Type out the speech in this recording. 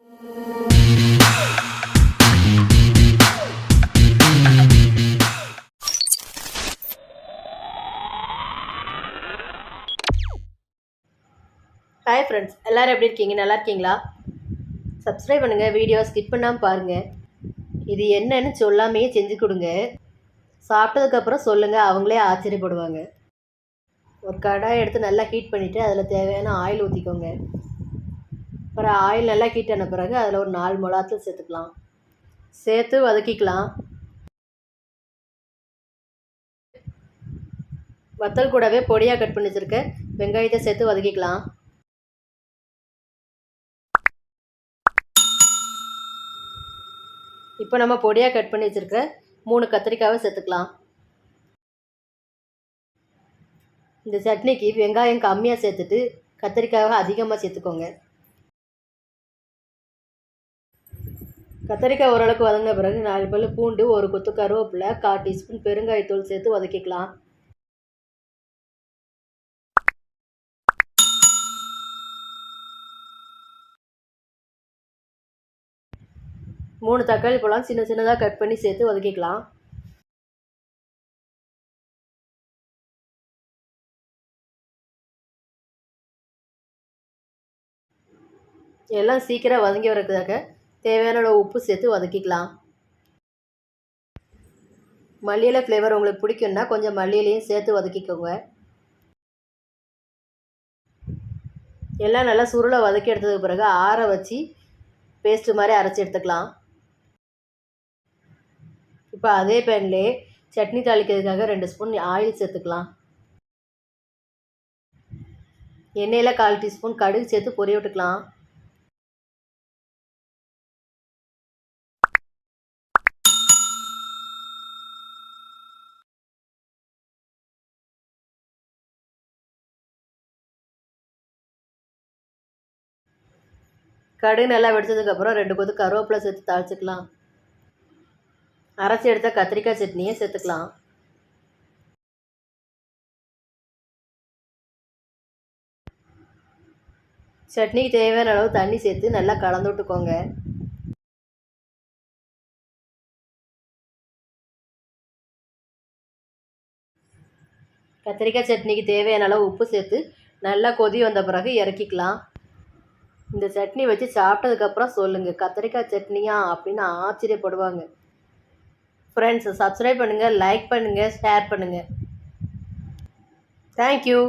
Hi friends, எல்லோரும் எப்படி இருக்கீங்க? நல்லா இருக்கீங்களா? சப்ஸ்கிரைப் பண்ணுங்கள், வீடியோ ஸ்கிப் பண்ணாமல் பாருங்கள். இது என்னன்னு சொல்லாமையே செஞ்சு கொடுங்க. சாப்பிட்டதுக்கப்புறம் சொல்லுங்கள், அவங்களே ஆச்சரியப்படுவாங்க. ஒரு கடாய் எடுத்து நல்லா ஹீட் பண்ணிவிட்டு அதில் தேவையான ஆயில் ஊற்றிக்கோங்க. அப்புறம் ஆயில் நல்லா ஹீட் ஆன பிறகு அதில் ஒரு 4 மிளகாத்தூள் சேர்த்துக்கலாம். சேர்த்து வதக்கிக்கலாம். வத்தல் கூடவே பொடியாக கட் பண்ணி வச்சுருக்க வெங்காயத்தை சேர்த்து வதக்கிக்கலாம். இப்போ நம்ம பொடியாக கட் பண்ணி வச்சுருக்க 3 கத்திரிக்காவை சேர்த்துக்கலாம். இந்த சட்னிக்கு வெங்காயம் கம்மியாக சேர்த்துட்டு கத்திரிக்காவை அதிகமாக சேர்த்துக்கோங்க. கத்திரிக்காய் ஓரளவுக்கு வதங்கின பிறகு 4 பல் பூண்டு, 1 கொத்து கருவேப்பிலை, 1/4 டீஸ்பூன் பெருங்காயத்தூள் சேர்த்து வதக்கிக்கலாம். மூணு தக்காளி பழம் சின்ன சின்னதாக கட் பண்ணி சேர்த்து வதக்கிக்கலாம். எல்லாம் சீக்கிரம் வதங்கி வரதுக்காக தேவையான அளவு உப்பு சேர்த்து வதக்கிக்கலாம். மல்லியிலை ஃப்ளேவர் உங்களுக்கு பிடிக்கும்னா கொஞ்சம் மல்லியிலையும் சேர்த்து வதக்கிக்கோங்க. எல்லாம் நல்லா சுருளை வதக்கி எடுத்ததுக்கு பிறகு ஆற வச்சு பேஸ்ட்டு மாதிரி அரைச்சி எடுத்துக்கலாம். இப்போ அதே பேன்லேயே சட்னி தாளிக்கிறதுக்காக 2 ஸ்பூன் ஆயில் சேர்த்துக்கலாம். எண்ணெயில் 1/4 டீஸ்பூன் கடுகு சேர்த்து பொரிய விட்டுக்கலாம். கடுகு நல்லா வெடிச்சதுக்கப்புறம் 2 கொத்து கருவேப்பிலை சேர்த்து தாளிச்சிக்கலாம். அரைச்சி எடுத்த கத்திரிக்காய் சட்னியை சேர்த்துக்கலாம். சட்னிக்கு தேவையான அளவு தண்ணி சேர்த்து நல்லா கலந்து விட்டுக்கோங்க. கத்திரிக்காய் சட்னிக்கு தேவையான அளவு உப்பு சேர்த்து நல்லா கொதி வந்த பிறகு இறக்கிக்கலாம். இந்த சட்னி வச்சு சாப்பிட்டதுக்கப்புறம் சொல்லுங்கள், கத்திரிக்காய் சட்னியா அப்படின்னு ஆச்சரியப்படுவாங்க. ஃப்ரெண்ட்ஸ், சப்ஸ்கிரைப் பண்ணுங்கள், லைக் பண்ணுங்கள், ஷேர் பண்ணுங்கள். தேங்க்யூ.